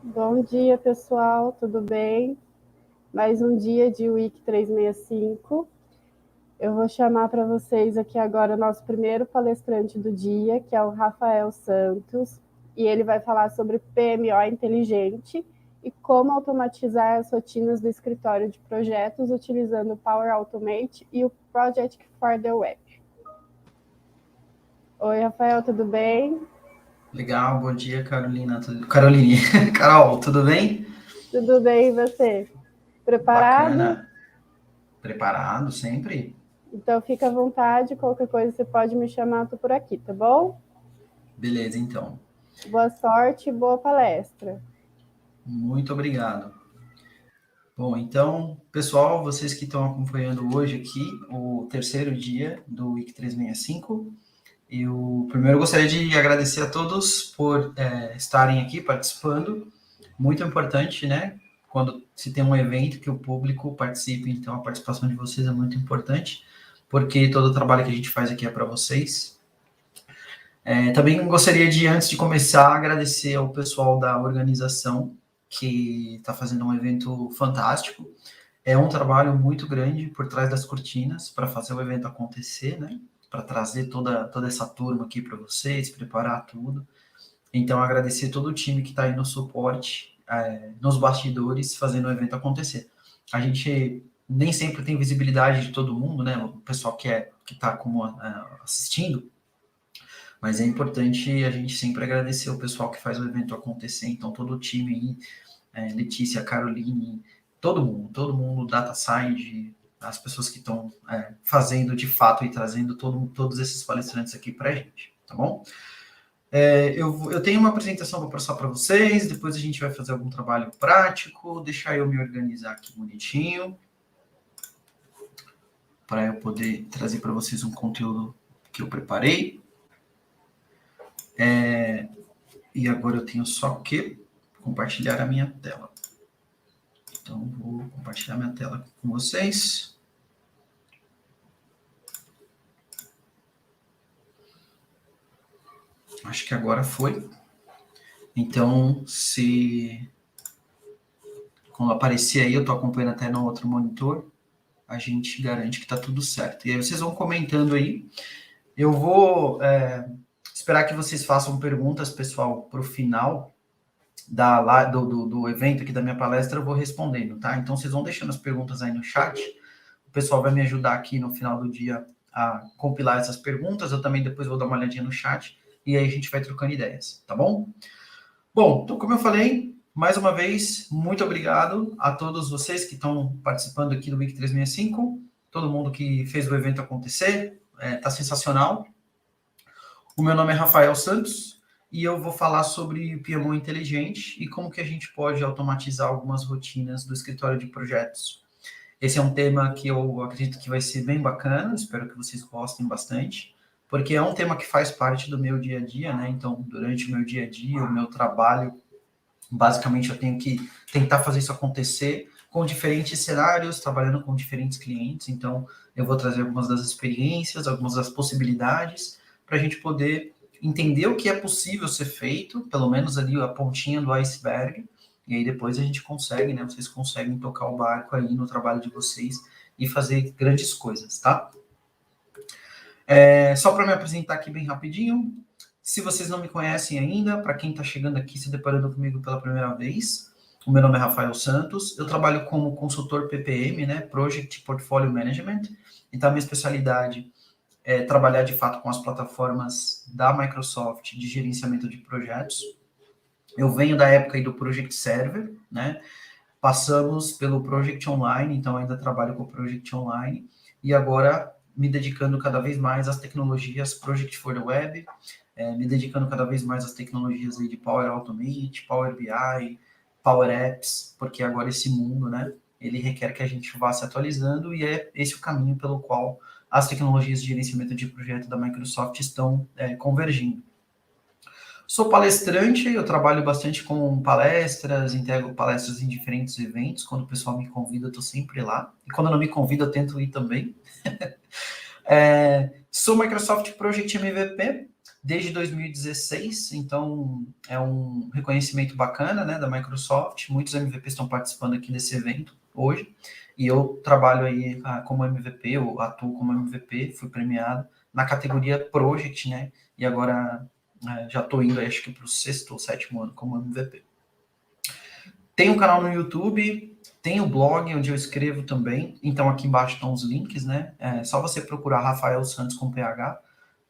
Bom dia, pessoal, tudo bem? Mais um dia de Week 365. Eu vou chamar para vocês aqui agora o nosso primeiro palestrante do dia, que é o Rafael Santos, e ele vai falar sobre PMO inteligente e como automatizar as rotinas do escritório de projetos utilizando o Power Automate e o Project for the Web. Oi, Rafael, tudo bem? Legal, bom dia, Carolina. Caroline. Carol, tudo bem? Tudo bem, e você? Preparado? Bacana. Preparado sempre? Então fica à vontade, qualquer coisa você pode me chamar, tô por aqui, tá bom? Beleza, então. Boa sorte e boa palestra. Muito obrigado. Bom, então, pessoal, vocês que estão acompanhando hoje aqui, o terceiro dia do Week 365, eu primeiro gostaria de agradecer a todos por estarem aqui participando. Muito importante, né? Quando se tem um evento que o público participe, então a participação de vocês é muito importante, porque todo o trabalho que a gente faz aqui é para vocês. Também gostaria de, antes de começar, agradecer ao pessoal da organização que está fazendo um evento fantástico. É um trabalho muito grande por trás das cortinas para fazer o evento acontecer, né? Para trazer toda essa turma aqui para vocês, preparar tudo. Então, agradecer todo o time que está aí no suporte, nos bastidores, fazendo o evento acontecer. A gente nem sempre tem visibilidade de todo mundo, né? O pessoal que está como assistindo, mas é importante a gente sempre agradecer o pessoal que faz o evento acontecer. Então, todo o time aí, Letícia, Caroline, todo mundo, Data Side, as pessoas que estão fazendo de fato e trazendo todos esses palestrantes aqui para a gente, tá bom? Eu tenho uma apresentação para passar para vocês, depois a gente vai fazer algum trabalho prático, deixar eu me organizar aqui bonitinho, para eu poder trazer para vocês um conteúdo que eu preparei. E agora eu tenho só que compartilhar a minha tela. Então, vou compartilhar minha tela com vocês. Acho que agora foi. Então, se quando aparecer aí, eu estou acompanhando até no outro monitor, a gente garante que está tudo certo. E aí vocês vão comentando aí. Eu vou esperar que vocês façam perguntas, pessoal, para o final do evento aqui da minha palestra, eu vou respondendo, tá? Então, vocês vão deixando as perguntas aí no chat. O pessoal vai me ajudar aqui no final do dia a compilar essas perguntas. Eu também depois vou dar uma olhadinha no chat e aí a gente vai trocando ideias, tá bom? Bom, então, como eu falei, mais uma vez, muito obrigado a todos vocês que estão participando aqui do Week 365, todo mundo que fez o evento acontecer, tá sensacional. O meu nome é Rafael Santos e eu vou falar sobre o PMO inteligente e como que a gente pode automatizar algumas rotinas do escritório de projetos. Esse é um tema que eu acredito que vai ser bem bacana, espero que vocês gostem bastante, porque é um tema que faz parte do meu dia a dia, né? Então, durante o meu dia a dia, o meu trabalho, basicamente eu tenho que tentar fazer isso acontecer com diferentes cenários, trabalhando com diferentes clientes. Então, eu vou trazer algumas das experiências, algumas das possibilidades, para a gente poder entender o que é possível ser feito, pelo menos ali a pontinha do iceberg, e aí depois a gente consegue, né? Vocês conseguem tocar o barco aí no trabalho de vocês e fazer grandes coisas, tá? Só para me apresentar aqui bem rapidinho, se vocês não me conhecem ainda, para quem está chegando aqui, se deparando comigo pela primeira vez, o meu nome é Rafael Santos, eu trabalho como consultor PPM, né, Project Portfolio Management, então a minha especialidade é trabalhar de fato com as plataformas da Microsoft de gerenciamento de projetos. Eu venho da época aí do Project Server, né, passamos pelo Project Online, então ainda trabalho com o Project Online, e agora me dedicando cada vez mais às tecnologias Project for the Web, me dedicando cada vez mais às tecnologias aí de Power Automate, Power BI, Power Apps, porque agora esse mundo, né, ele requer que a gente vá se atualizando e é esse o caminho pelo qual as tecnologias de gerenciamento de projeto da Microsoft estão convergindo. Sou palestrante, eu trabalho bastante com palestras, integro palestras em diferentes eventos. Quando o pessoal me convida, eu estou sempre lá. E quando não me convida, eu tento ir também. Sou Microsoft Project MVP, desde 2016, então é um reconhecimento bacana, né, da Microsoft. Muitos MVPs estão participando aqui desse evento hoje, e eu trabalho aí como MVP, eu atuo como MVP, fui premiado na categoria Project, né, e agora já estou indo, acho que para o 6º ou 7º ano como MVP. Tem um canal no YouTube, tem o blog onde eu escrevo também, então aqui embaixo estão os links, né, é só você procurar Rafael Santos com PH,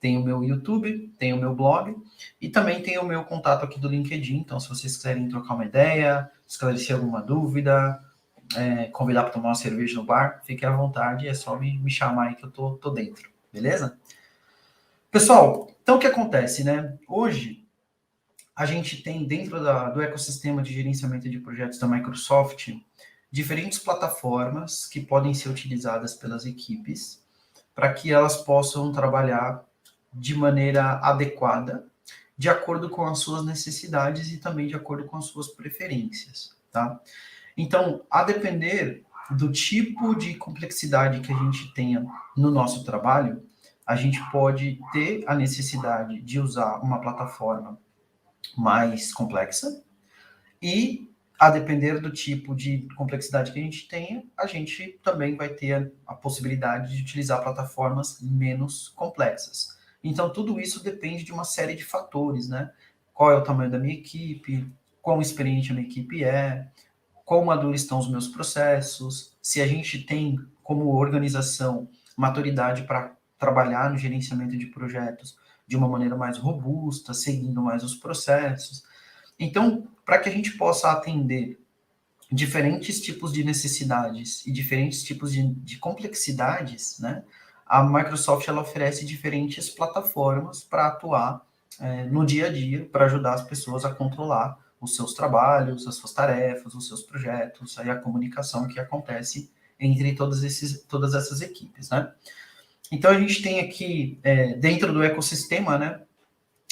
tem o meu YouTube, tem o meu blog, e também tem o meu contato aqui do LinkedIn, então se vocês quiserem trocar uma ideia, esclarecer alguma dúvida, convidar para tomar uma cerveja no bar, fiquem à vontade, é só me chamar aí que eu tô dentro, beleza? Pessoal, então o que acontece, né? Hoje, a gente tem dentro do ecossistema de gerenciamento de projetos da Microsoft diferentes plataformas que podem ser utilizadas pelas equipes para que elas possam trabalhar de maneira adequada, de acordo com as suas necessidades e também de acordo com as suas preferências, tá? Então, a depender do tipo de complexidade que a gente tenha no nosso trabalho, a gente pode ter a necessidade de usar uma plataforma mais complexa e, a depender do tipo de complexidade que a gente tenha, a gente também vai ter a possibilidade de utilizar plataformas menos complexas. Então, tudo isso depende de uma série de fatores, né? Qual é o tamanho da minha equipe, quão experiente a minha equipe é, quão maduros estão os meus processos, se a gente tem como organização maturidade para trabalhar no gerenciamento de projetos de uma maneira mais robusta, seguindo mais os processos. Então, para que a gente possa atender diferentes tipos de necessidades e diferentes tipos de complexidades, né, a Microsoft ela oferece diferentes plataformas para atuar no dia a dia, para ajudar as pessoas a controlar os seus trabalhos, as suas tarefas, os seus projetos, aí a comunicação que acontece entre todas essas equipes, né? Então, a gente tem aqui, dentro do ecossistema, né,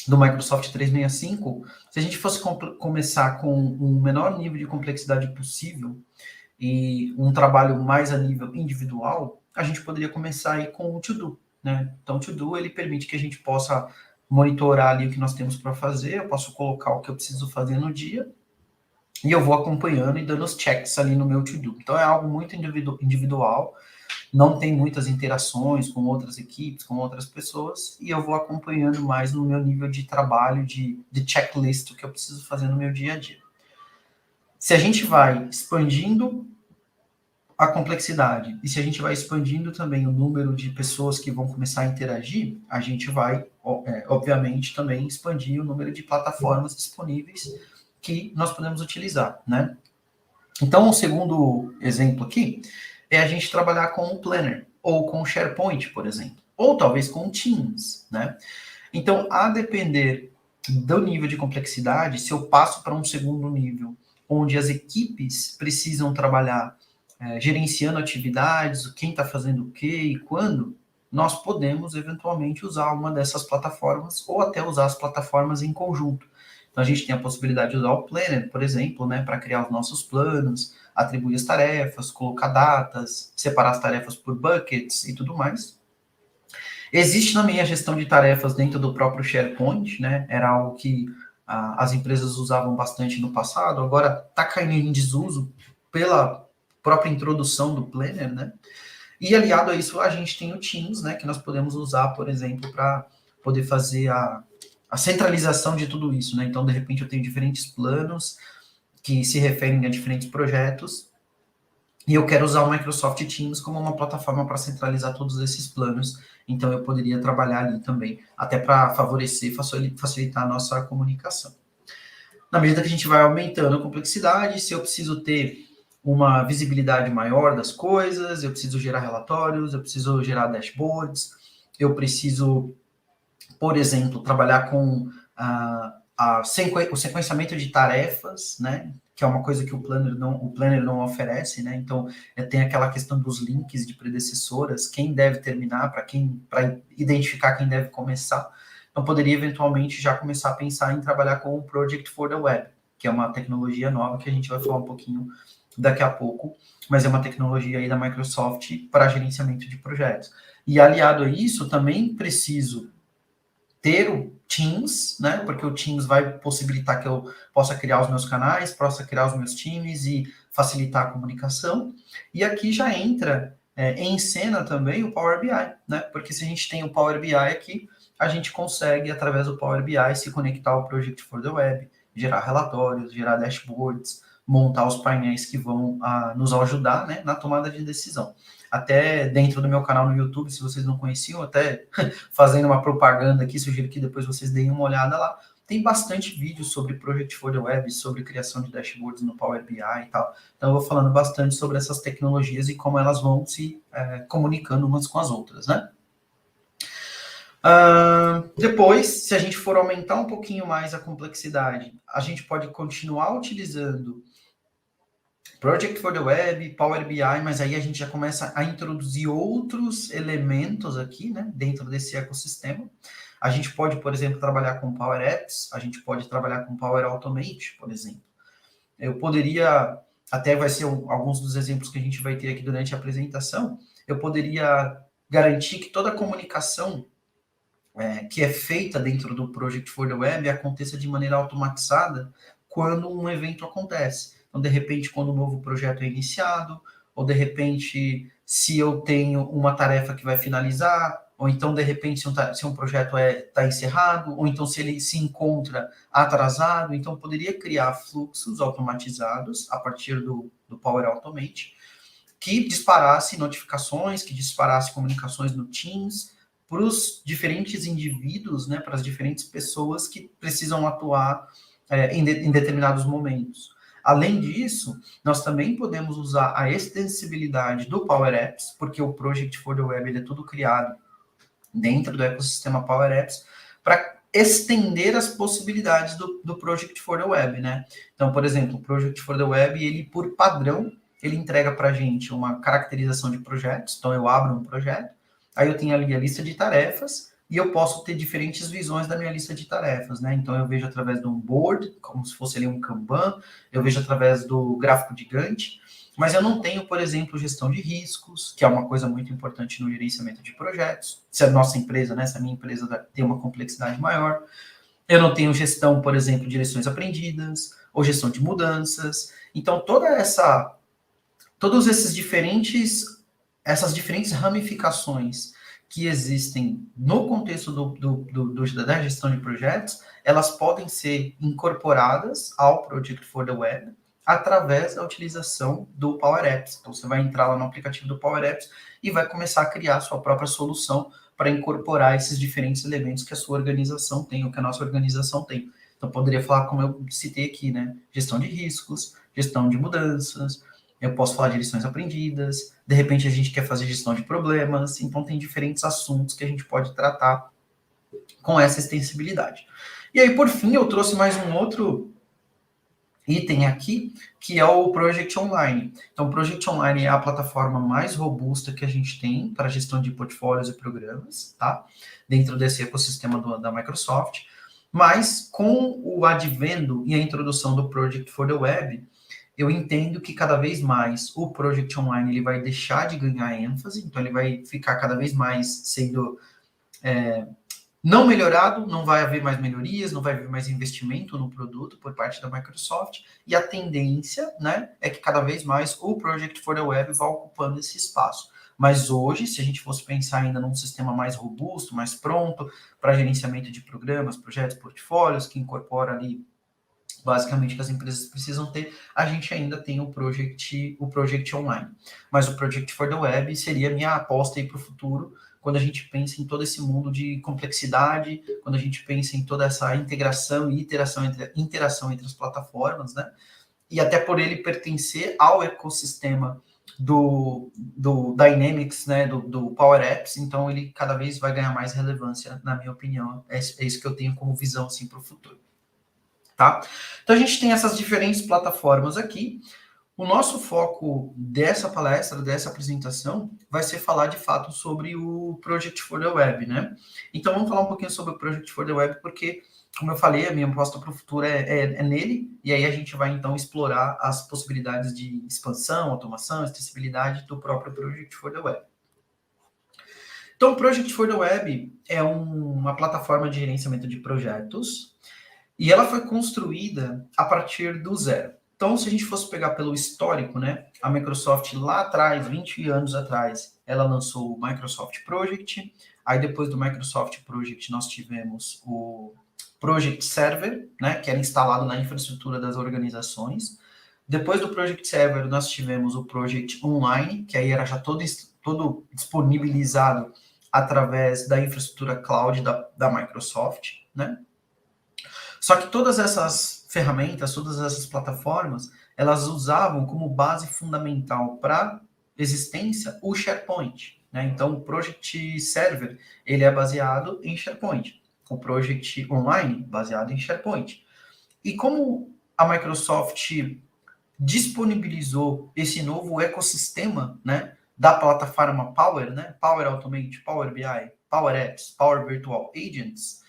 do Microsoft 365, se a gente fosse começar com o menor nível de complexidade possível e um trabalho mais a nível individual, a gente poderia começar aí com o To-Do, né? Então, o To-Do, ele permite que a gente possa monitorar ali o que nós temos para fazer, eu posso colocar o que eu preciso fazer no dia, e eu vou acompanhando e dando os checks ali no meu To-Do. Então, é algo muito individual, não tem muitas interações com outras equipes, com outras pessoas, e eu vou acompanhando mais no meu nível de trabalho, de checklist, o que eu preciso fazer no meu dia a dia. Se a gente vai expandindo a complexidade, e se a gente vai expandindo também o número de pessoas que vão começar a interagir, a gente vai, obviamente, também expandir o número de plataformas disponíveis que nós podemos utilizar, né? Então, o segundo exemplo aqui é a gente trabalhar com o Planner, ou com o SharePoint, por exemplo, ou talvez com o Teams, né? Então, a depender do nível de complexidade, se eu passo para um segundo nível, onde as equipes precisam trabalhar gerenciando atividades, quem está fazendo o quê e quando, nós podemos eventualmente usar uma dessas plataformas, ou até usar as plataformas em conjunto. Então, a gente tem a possibilidade de usar o Planner, por exemplo, né, para criar os nossos planos, atribuir as tarefas, colocar datas, separar as tarefas por buckets e tudo mais. Existe também a gestão de tarefas dentro do próprio SharePoint, né? Era algo que as empresas usavam bastante no passado, agora está caindo em desuso pela própria introdução do Planner, né? E aliado a isso, a gente tem o Teams, né? Que nós podemos usar, por exemplo, para poder fazer a centralização de tudo isso, né? Então, de repente, eu tenho diferentes planos que se referem a diferentes projetos e eu quero usar o Microsoft Teams como uma plataforma para centralizar todos esses planos. Então, eu poderia trabalhar ali também, até para favorecer e facilitar a nossa comunicação. Na medida que a gente vai aumentando a complexidade, se eu preciso ter uma visibilidade maior das coisas, eu preciso gerar relatórios, eu preciso gerar dashboards, eu preciso, por exemplo, trabalhar com o sequenciamento de tarefas, né? Que é uma coisa que o Planner não oferece, né? Então, tem aquela questão dos links de predecessoras, quem deve terminar, para identificar quem deve começar. Então, poderia eventualmente já começar a pensar em trabalhar com o Project for the Web, que é uma tecnologia nova que a gente vai falar um pouquinho daqui a pouco, mas é uma tecnologia aí da Microsoft para gerenciamento de projetos. E aliado a isso, também preciso ter Teams, né? Porque o Teams vai possibilitar que eu possa criar os meus canais, possa criar os meus times e facilitar a comunicação. E aqui já entra em cena também o Power BI, né? Porque se a gente tem o Power BI aqui, a gente consegue, através do Power BI, se conectar ao Project for the Web, gerar relatórios, gerar dashboards, montar os painéis que vão nos ajudar, né, na tomada de decisão. Até dentro do meu canal no YouTube, se vocês não conheciam, até fazendo uma propaganda aqui, sugiro que depois vocês deem uma olhada lá. Tem bastante vídeo sobre Project for the Web, sobre criação de dashboards no Power BI e tal. Então, eu vou falando bastante sobre essas tecnologias e como elas vão se comunicando umas com as outras, né? Depois, se a gente for aumentar um pouquinho mais a complexidade, a gente pode continuar utilizando Project for the Web, Power BI, mas aí a gente já começa a introduzir outros elementos aqui, né, dentro desse ecossistema. A gente pode, por exemplo, trabalhar com Power Apps, a gente pode trabalhar com Power Automate, por exemplo. Eu poderia, até vai ser alguns dos exemplos que a gente vai ter aqui durante a apresentação, eu poderia garantir que toda a comunicação que é feita dentro do Project for the Web aconteça de maneira automatizada quando um evento acontece. Então, de repente, quando um novo projeto é iniciado, ou de repente, se eu tenho uma tarefa que vai finalizar, ou então, de repente, se um projeto está encerrado, ou então se ele se encontra atrasado. Então, poderia criar fluxos automatizados a partir do Power Automate, que disparasse notificações, que disparasse comunicações no Teams, para os diferentes indivíduos, né, para as diferentes pessoas que precisam atuar em determinados momentos. Além disso, nós também podemos usar a extensibilidade do Power Apps, porque o Project for the Web ele é tudo criado dentro do ecossistema Power Apps, para estender as possibilidades do Project for the Web, né? Então, por exemplo, o Project for the Web, ele por padrão, ele entrega para a gente uma caracterização de projetos. Então, eu abro um projeto, aí eu tenho ali a lista de tarefas, e eu posso ter diferentes visões da minha lista de tarefas, né? Então, eu vejo através de um board, como se fosse ali um Kanban, eu vejo através do gráfico de Gantt, mas eu não tenho, por exemplo, gestão de riscos, que é uma coisa muito importante no gerenciamento de projetos. Se a nossa empresa, né, se a minha empresa tem uma complexidade maior, eu não tenho gestão, por exemplo, de lições aprendidas, ou gestão de mudanças. Então, todos essas diferentes ramificações que existem no contexto da gestão de projetos, elas podem ser incorporadas ao Project for the Web através da utilização do Power Apps. Então, você vai entrar lá no aplicativo do Power Apps e vai começar a criar a sua própria solução para incorporar esses diferentes elementos que a sua organização tem, ou que a nossa organização tem. Então, poderia falar, como eu citei aqui, né? Gestão de riscos, gestão de mudanças, eu posso falar de lições aprendidas, de repente a gente quer fazer gestão de problemas, então tem diferentes assuntos que a gente pode tratar com essa extensibilidade. E aí, por fim, eu trouxe mais um outro item aqui, que é o Project Online. Então, o Project Online é a plataforma mais robusta que a gente tem para gestão de portfólios e programas, tá? Dentro desse ecossistema da Microsoft. Mas, com o advento e a introdução do Project for the Web, eu entendo que cada vez mais o Project Online ele vai deixar de ganhar ênfase, então ele vai ficar cada vez mais sendo não melhorado, não vai haver mais melhorias, não vai haver mais investimento no produto por parte da Microsoft, e a tendência, né, é que cada vez mais o Project for the Web vá ocupando esse espaço. Mas hoje, se a gente fosse pensar ainda num sistema mais robusto, mais pronto para gerenciamento de programas, projetos, portfólios, que incorpora ali basicamente que as empresas precisam ter, a gente ainda tem o Project Online. Mas o Project for the Web seria a minha aposta aí para o futuro, quando a gente pensa em todo esse mundo de complexidade, quando a gente pensa em toda essa integração e interação entre as plataformas, né? E até por ele pertencer ao ecossistema do Dynamics, né, do Power Apps, então ele cada vez vai ganhar mais relevância, na minha opinião. É isso que eu tenho como visão assim, para o futuro. Tá? Então a gente tem essas diferentes plataformas aqui. O nosso foco dessa palestra, dessa apresentação, vai ser falar de fato sobre o Project for the Web, né? Então vamos falar um pouquinho sobre o Project for the Web, porque, como eu falei, a minha aposta para o futuro é nele, e aí a gente vai então explorar as possibilidades de expansão, automação, acessibilidade do próprio Project for the Web. Então, o Project for the Web é uma plataforma de gerenciamento de projetos e ela foi construída a partir do zero. Então, se a gente fosse pegar pelo histórico, né, a Microsoft lá atrás, 20 anos atrás, ela lançou o Microsoft Project. Aí, depois do Microsoft Project, nós tivemos o Project Server, né, que era instalado na infraestrutura das organizações. Depois do Project Server, nós tivemos o Project Online, que aí era já todo disponibilizado através da infraestrutura cloud da Microsoft, né? Só que todas essas ferramentas, todas essas plataformas, elas usavam como base fundamental para existência o SharePoint, né? Então, o Project Server, ele é baseado em SharePoint. O Project Online, baseado em SharePoint. E como a Microsoft disponibilizou esse novo ecossistema, né, da plataforma Power, né, Power Automate, Power BI, Power Apps, Power Virtual Agents,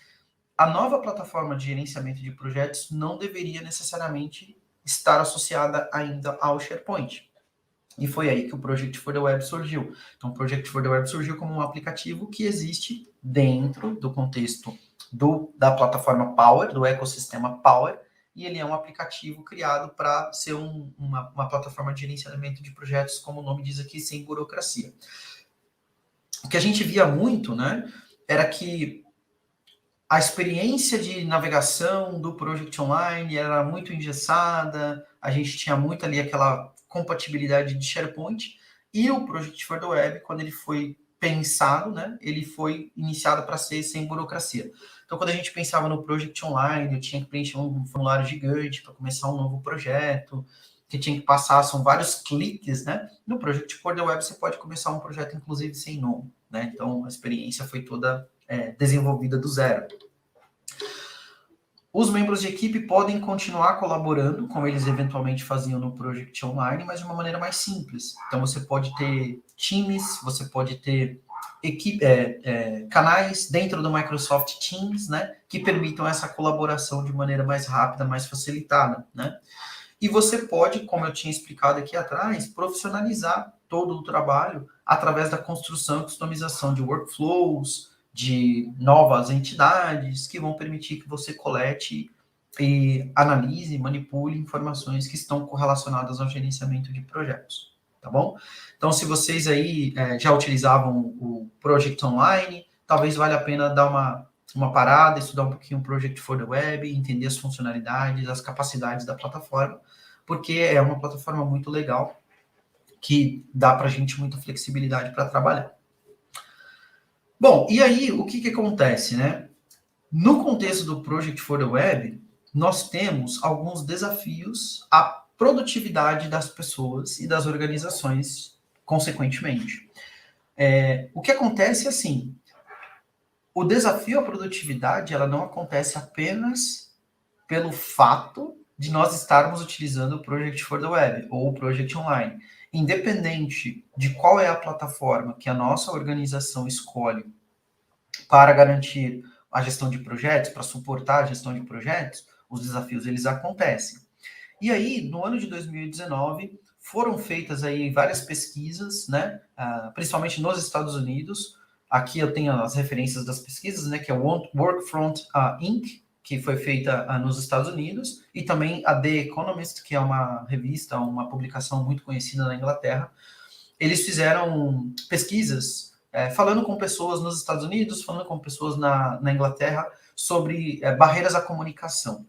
a nova plataforma de gerenciamento de projetos não deveria necessariamente estar associada ainda ao SharePoint. E foi aí que o Project for the Web surgiu. Então, o Project for the Web surgiu como um aplicativo que existe dentro do contexto da plataforma Power, do ecossistema Power, e ele é um aplicativo criado para ser uma plataforma de gerenciamento de projetos, como o nome diz aqui, sem burocracia. O que a gente via muito, né, era que a experiência de navegação do Project Online era muito engessada, a gente tinha muito ali aquela compatibilidade de SharePoint, e o Project for the Web, quando ele foi pensado, né, ele foi iniciado para ser sem burocracia. Então, quando a gente pensava no Project Online, eu tinha que preencher um formulário gigante para começar um novo projeto, que tinha que passar, são vários cliques, né? No Project for the Web, você pode começar um projeto, inclusive, sem nome, né? Então, a experiência foi toda desenvolvida do zero. Os membros de equipe podem continuar colaborando, como eles eventualmente faziam no Project Online, mas de uma maneira mais simples. Então, você pode ter times, você pode ter canais dentro do Microsoft Teams, né, que permitam essa colaboração de maneira mais rápida, mais facilitada, né? E você pode, como eu tinha explicado aqui atrás, profissionalizar todo o trabalho através da construção e customização de workflows, de novas entidades que vão permitir que você colete e analise, manipule informações que estão correlacionadas ao gerenciamento de projetos, tá bom? Então, se vocês aí já utilizavam o Project Online, talvez valha a pena dar uma parada, estudar um pouquinho o Project for the Web, entender as funcionalidades, as capacidades da plataforma, porque é uma plataforma muito legal que dá para a gente muita flexibilidade para trabalhar. Bom, e aí o que acontece, né? No contexto do Project for the Web, nós temos alguns desafios à produtividade das pessoas e das organizações, consequentemente. O que acontece é assim, o desafio à produtividade, ela não acontece apenas pelo fato de nós estarmos utilizando o Project for the Web ou o Project Online. Independente de qual é a plataforma que a nossa organização escolhe para garantir a gestão de projetos, para suportar a gestão de projetos, os desafios eles acontecem. E aí, no ano de 2019, foram feitas aí várias pesquisas, né, principalmente nos Estados Unidos. Aqui eu tenho as referências das pesquisas, né, que é o Workfront Inc., que foi feita nos Estados Unidos, e também a The Economist, que é uma revista, uma publicação muito conhecida na Inglaterra. Eles fizeram pesquisas falando com pessoas nos Estados Unidos, falando com pessoas na Inglaterra sobre barreiras à comunicação.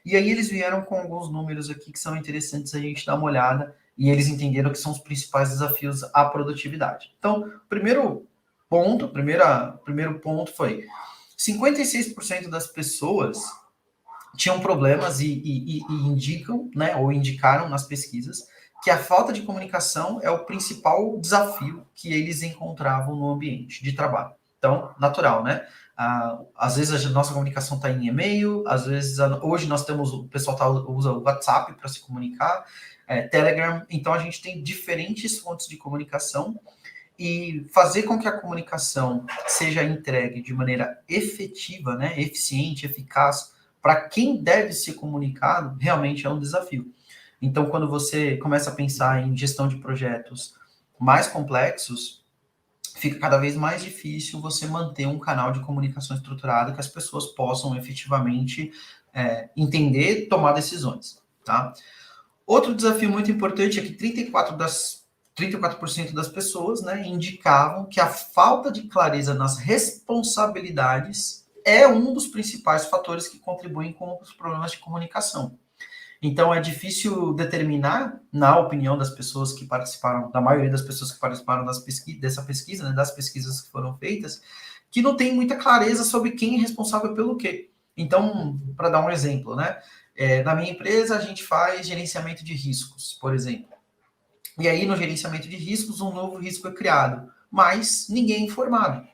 E aí eles vieram com alguns números aqui que são interessantes a gente dar uma olhada, e eles entenderam que são os principais desafios à produtividade. Então, primeiro ponto foi 56% das pessoas tinham problemas e indicam, né, ou indicaram nas pesquisas, que a falta de comunicação é o principal desafio que eles encontravam no ambiente de trabalho. Então, natural, né? Às vezes a nossa comunicação está em e-mail, às vezes hoje nós temos, o pessoal usa o WhatsApp para se comunicar, Telegram, então a gente tem diferentes fontes de comunicação, e fazer com que a comunicação seja entregue de maneira efetiva, né, eficiente, eficaz, para quem deve ser comunicado, realmente é um desafio. Então, quando você começa a pensar em gestão de projetos mais complexos, fica cada vez mais difícil você manter um canal de comunicação estruturado que as pessoas possam efetivamente entender, tomar decisões, tá? Outro desafio muito importante é que 34% das pessoas, né, indicavam que a falta de clareza nas responsabilidades é um dos principais fatores que contribuem com os problemas de comunicação. Então, é difícil determinar, na opinião das pessoas que participaram, da maioria das pessoas que participaram dessa pesquisa, né, das pesquisas que foram feitas, que não tem muita clareza sobre quem é responsável pelo quê. Então, para dar um exemplo, né, na minha empresa a gente faz gerenciamento de riscos, por exemplo. E aí, no gerenciamento de riscos, um novo risco é criado, mas ninguém é informado.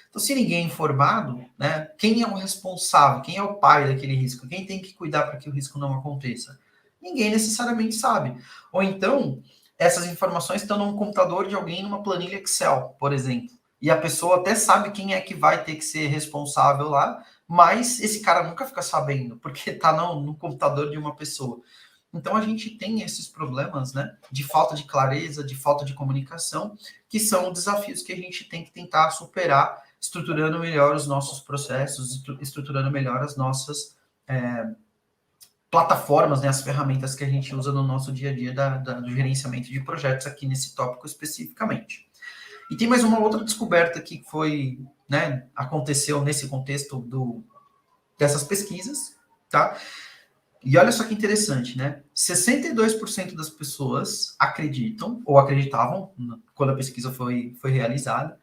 Então, se ninguém é informado, né, quem é o responsável, quem é o pai daquele risco, quem tem que cuidar para que o risco não aconteça? Ninguém necessariamente sabe. Ou então, essas informações estão num computador de alguém numa planilha Excel, por exemplo. E a pessoa até sabe quem é que vai ter que ser responsável lá, mas esse cara nunca fica sabendo, porque está no computador de uma pessoa. Então a gente tem esses problemas, né, de falta de clareza, de falta de comunicação, que são desafios que a gente tem que tentar superar, estruturando melhor os nossos processos, estruturando melhor as nossas plataformas, né, as ferramentas que a gente usa no nosso dia a dia do gerenciamento de projetos aqui nesse tópico especificamente. E tem mais uma outra descoberta que foi, né, aconteceu nesse contexto dessas pesquisas, tá? E olha só que interessante, né? 62% das pessoas acreditam, ou acreditavam, quando a pesquisa foi realizada,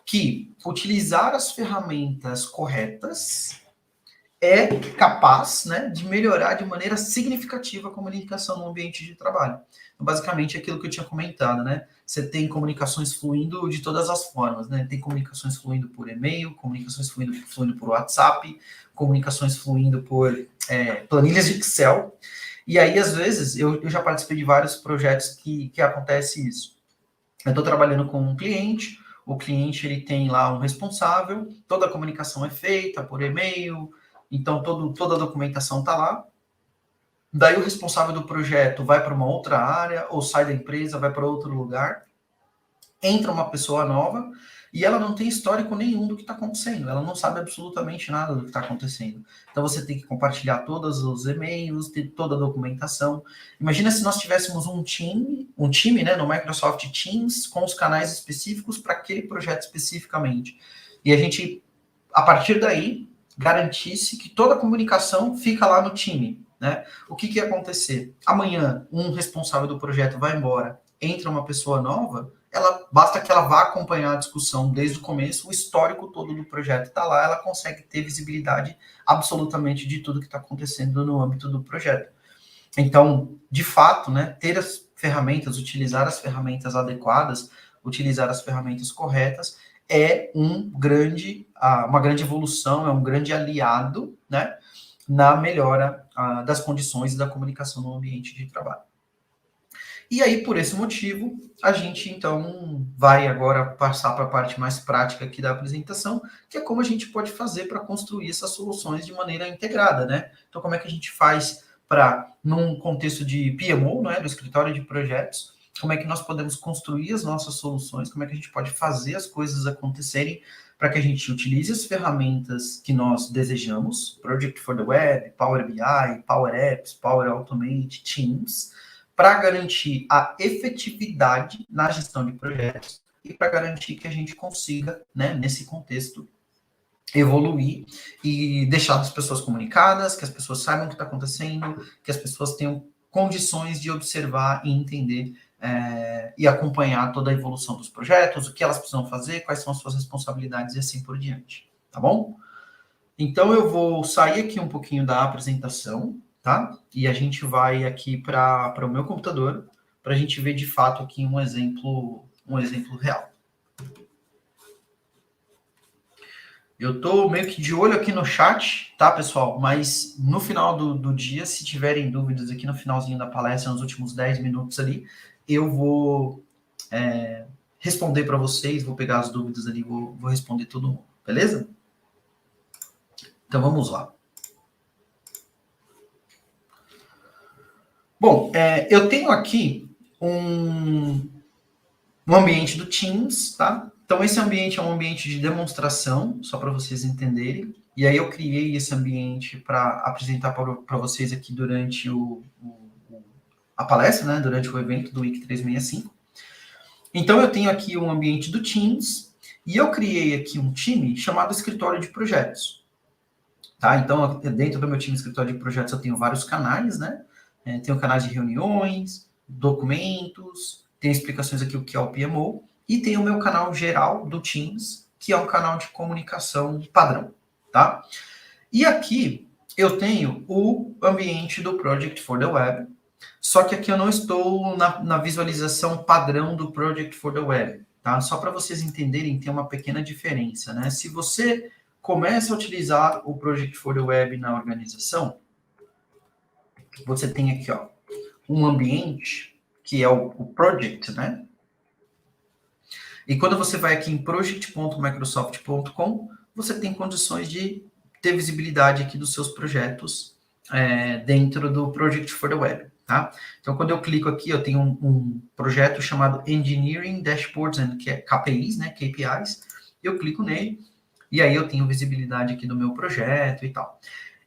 que utilizar as ferramentas corretas é capaz, né, de melhorar de maneira significativa a comunicação no ambiente de trabalho. Então, basicamente, aquilo que eu tinha comentado, né? Você tem comunicações fluindo de todas as formas, né? Tem comunicações fluindo por e-mail, comunicações fluindo por WhatsApp, comunicações fluindo por planilhas de Excel. E aí, às vezes, eu já participei de vários projetos que acontece isso. Eu estou trabalhando com um cliente, o cliente ele tem lá um responsável, toda a comunicação é feita por e-mail, então toda a documentação está lá. Daí o responsável do projeto vai para uma outra área, ou sai da empresa, vai para outro lugar, entra uma pessoa nova e ela não tem histórico nenhum do que está acontecendo, ela não sabe absolutamente nada do que está acontecendo. Então você tem que compartilhar todos os e-mails, ter toda a documentação. Imagina se nós tivéssemos um time, né, no Microsoft Teams, com os canais específicos para aquele projeto especificamente. E a gente, a partir daí, garantisse que toda a comunicação fica lá no time. Né? O que ia acontecer? Amanhã, um responsável do projeto vai embora, entra uma pessoa nova, basta que ela vá acompanhar a discussão desde o começo, o histórico todo do projeto está lá, ela consegue ter visibilidade absolutamente de tudo que está acontecendo no âmbito do projeto. Então, de fato, né, ter as ferramentas, utilizar as ferramentas adequadas, utilizar as ferramentas corretas, é uma grande evolução, é um grande aliado, né, na melhora das condições da comunicação no ambiente de trabalho. E aí, por esse motivo, a gente, então, vai agora passar para a parte mais prática aqui da apresentação, que é como a gente pode fazer para construir essas soluções de maneira integrada, né? Então, como é que a gente faz para, num contexto de PMO, né, do escritório de projetos, como é que nós podemos construir as nossas soluções, como é que a gente pode fazer as coisas acontecerem para que a gente utilize as ferramentas que nós desejamos, Project for the Web, Power BI, Power Apps, Power Automate, Teams, para garantir a efetividade na gestão de projetos e para garantir que a gente consiga, né, nesse contexto, evoluir e deixar as pessoas comunicadas, que as pessoas saibam o que está acontecendo, que as pessoas tenham condições de observar e entender e acompanhar toda a evolução dos projetos, o que elas precisam fazer, quais são as suas responsabilidades e assim por diante, tá bom? Então eu vou sair aqui um pouquinho da apresentação, tá? E a gente vai aqui para o meu computador para a gente ver de fato aqui um exemplo real. Eu estou meio que de olho aqui no chat, tá, pessoal? Mas no final do dia, se tiverem dúvidas aqui no finalzinho da palestra, nos últimos 10 minutos ali, eu vou responder para vocês, vou pegar as dúvidas ali, vou responder tudo mundo, beleza? Então vamos lá. Bom, eu tenho aqui um ambiente do Teams, tá? Então, esse ambiente é um ambiente de demonstração, só para vocês entenderem. E aí eu criei esse ambiente para apresentar para vocês aqui durante a palestra, né? Durante o evento do Wiki 365. Então, eu tenho aqui um ambiente do Teams e eu criei aqui um time chamado Escritório de Projetos. Tá? Então, dentro do meu time Escritório de Projetos, eu tenho vários canais, né? Tenho canais de reuniões, documentos, tenho explicações aqui o que é o PMO, e tem o meu canal geral do Teams, que é um canal de comunicação padrão, tá? E aqui eu tenho o ambiente do Project for the Web, só que aqui eu não estou na visualização padrão do Project for the Web, tá? Só para vocês entenderem, tem uma pequena diferença, né? Se você começa a utilizar o Project for the Web na organização, você tem aqui, ó, um ambiente que é o project, né? E quando você vai aqui em project.microsoft.com, você tem condições de ter visibilidade aqui dos seus projetos dentro do Project for the Web, tá? Então, quando eu clico aqui, eu tenho um projeto chamado Engineering Dashboards and KPIs, né? KPIs. Eu clico nele e aí eu tenho visibilidade aqui do meu projeto e tal.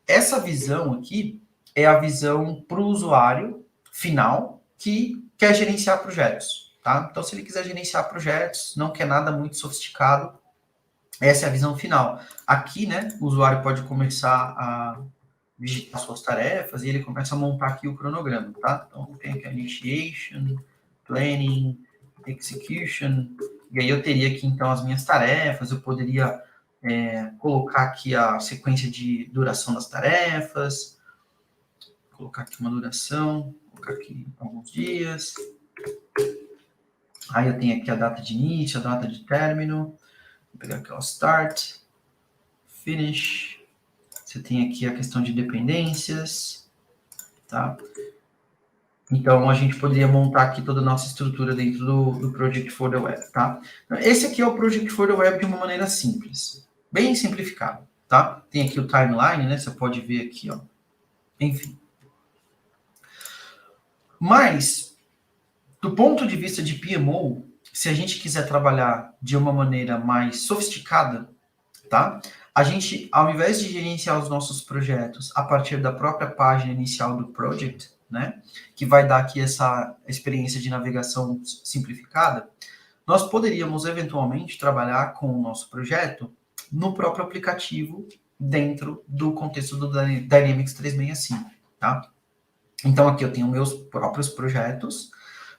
Essa visão aqui é a visão para o usuário final que quer gerenciar projetos, tá? Então, se ele quiser gerenciar projetos, não quer nada muito sofisticado, essa é a visão final. Aqui, né, o usuário pode começar a digitar suas tarefas e ele começa a montar aqui o cronograma, tá? Então, tem aqui a initiation, planning, execution, e aí eu teria aqui, então, as minhas tarefas, eu poderia colocar aqui a sequência de duração das tarefas, colocar aqui uma duração, colocar aqui alguns dias. Aí eu tenho aqui a data de início, a data de término. Vou pegar aqui o start, finish. Você tem aqui a questão de dependências, tá? Então, a gente poderia montar aqui toda a nossa estrutura dentro do Project for the Web, tá? Esse aqui é o Project for the Web de uma maneira simples, bem simplificado, tá? Tem aqui o timeline, né? Você pode ver aqui, ó. Enfim. Mas, do ponto de vista de PMO, se a gente quiser trabalhar de uma maneira mais sofisticada, tá? A gente, ao invés de gerenciar os nossos projetos a partir da própria página inicial do project, né, que vai dar aqui essa experiência de navegação simplificada, nós poderíamos eventualmente trabalhar com o nosso projeto no próprio aplicativo dentro do contexto do Dynamics 365, tá? Então aqui eu tenho meus próprios projetos,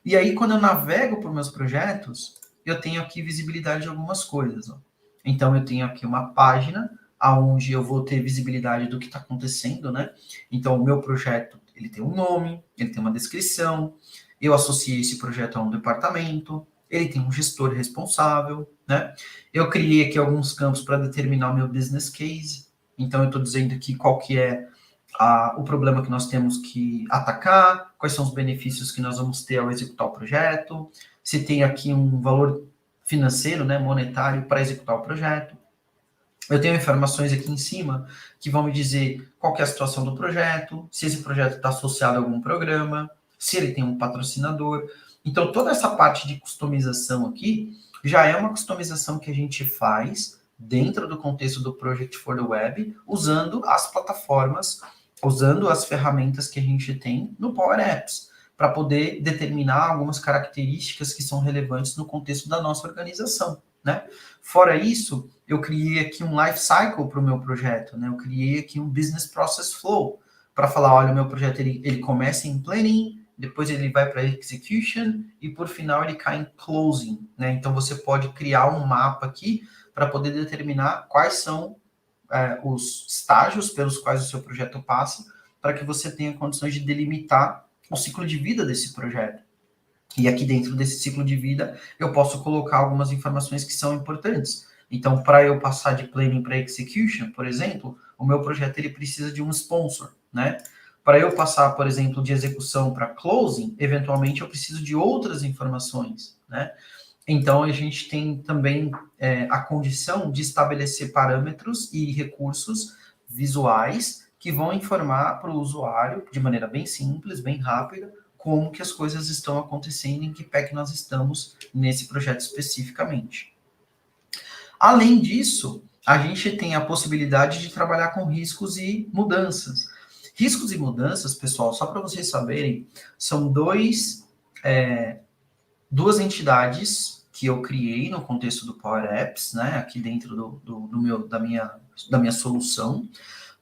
e aí quando eu navego por meus projetos, eu tenho aqui visibilidade de algumas coisas, ó. Então, eu tenho aqui uma página onde eu vou ter visibilidade do que está acontecendo, né? Então, o meu projeto, ele tem um nome, ele tem uma descrição, eu associei esse projeto a um departamento, ele tem um gestor responsável, né? Eu criei aqui alguns campos para determinar o meu business case. Então, eu estou dizendo aqui qual que é o problema que nós temos que atacar, quais são os benefícios que nós vamos ter ao executar o projeto, se tem aqui um valor financeiro, né, monetário, para executar o projeto. Eu tenho informações aqui em cima que vão me dizer qual que é a situação do projeto, se esse projeto está associado a algum programa, se ele tem um patrocinador. Então, toda essa parte de customização aqui já é uma customização que a gente faz dentro do contexto do Project for the Web, usando as plataformas, usando as ferramentas que a gente tem no Power Apps, para poder determinar algumas características que são relevantes no contexto da nossa organização, né? Fora isso, eu criei aqui um life cycle para o meu projeto, né? Eu criei aqui um business process flow para falar, olha, o meu projeto ele começa em planning, depois ele vai para execution e por final ele cai em closing, né? Então você pode criar um mapa aqui para poder determinar quais são os estágios pelos quais o seu projeto passa, para que você tenha condições de delimitar o ciclo de vida desse projeto. E aqui dentro desse ciclo de vida, eu posso colocar algumas informações que são importantes. Então, para eu passar de planning para execution, por exemplo, o meu projeto ele precisa de um sponsor, né? Para eu passar, por exemplo, de execução para closing, eventualmente eu preciso de outras informações, né? Então, a gente tem também a condição de estabelecer parâmetros e recursos visuais que vão informar para o usuário, de maneira bem simples, bem rápida, como que as coisas estão acontecendo, em que pé que nós estamos nesse projeto especificamente. Além disso, a gente tem a possibilidade de trabalhar com riscos e mudanças. Riscos e mudanças, pessoal, só para vocês saberem, são duas entidades que eu criei no contexto do Power Apps, né, aqui dentro da minha solução,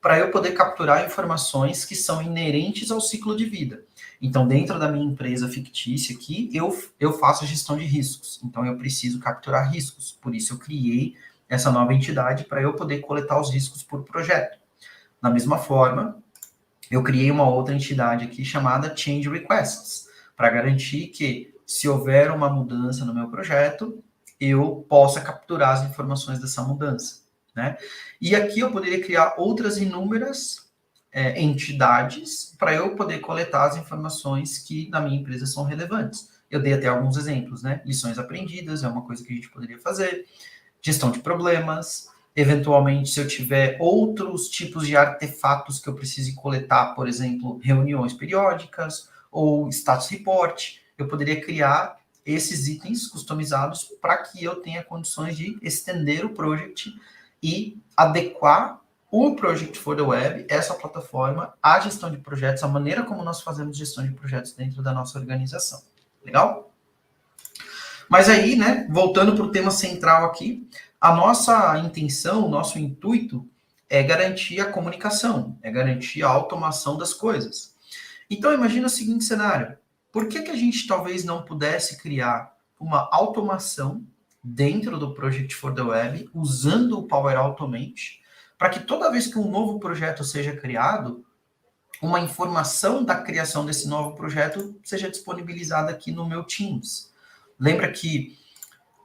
para eu poder capturar informações que são inerentes ao ciclo de vida. Então, dentro da minha empresa fictícia aqui, eu faço gestão de riscos. Então, eu preciso capturar riscos. Por isso, eu criei essa nova entidade para eu poder coletar os riscos por projeto. Da mesma forma, eu criei uma outra entidade aqui chamada Change Requests, para garantir que, se houver uma mudança no meu projeto, eu possa capturar as informações dessa mudança, né? E aqui eu poderia criar outras inúmeras entidades para eu poder coletar as informações que na minha empresa são relevantes. Eu dei até alguns exemplos, né? Lições aprendidas é uma coisa que a gente poderia fazer, gestão de problemas, eventualmente, se eu tiver outros tipos de artefatos que eu precise coletar, por exemplo, reuniões periódicas ou status report, eu poderia criar esses itens customizados para que eu tenha condições de estender o project e adequar o Project for the Web, essa plataforma, à gestão de projetos, a maneira como nós fazemos gestão de projetos dentro da nossa organização. Legal? Mas aí, né, voltando para o tema central aqui, a nossa intenção, o nosso intuito é garantir a comunicação, é garantir a automação das coisas. Então, imagina o seguinte cenário. Por que a gente talvez não pudesse criar uma automação dentro do Project for the Web, usando o Power Automate, para que toda vez que um novo projeto seja criado, uma informação da criação desse novo projeto seja disponibilizada aqui no meu Teams. Lembra que